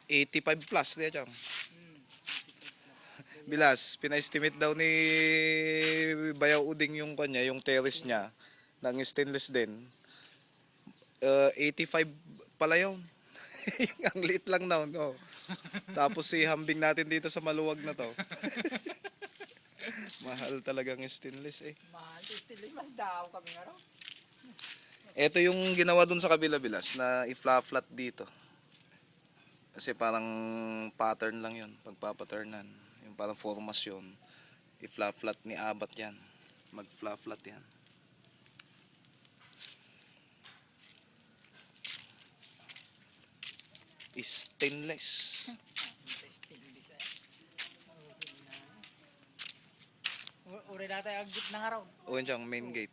85 plus diya chang. Bilas, pina-estimate daw ni Bayaw Uding yung kanya, yung terrace niya ng stainless din. 85 pala yun. Ang liit lang na. Oh. Tapos si hambing natin dito sa maluwag na to. Mahal talagang stainless eh. Mahal, still mas daw kami nga raw. Ito yung ginawa dun sa kabila bilas na i-flat dito. Kasi parang pattern lang yun, pagpapaternan. Yung parang formasyon. I-flat ni Abat yan. Mag-flat yan. Stainless. Stainless eh. Uri natin ang gitna nga raw. O yun siyang main gate.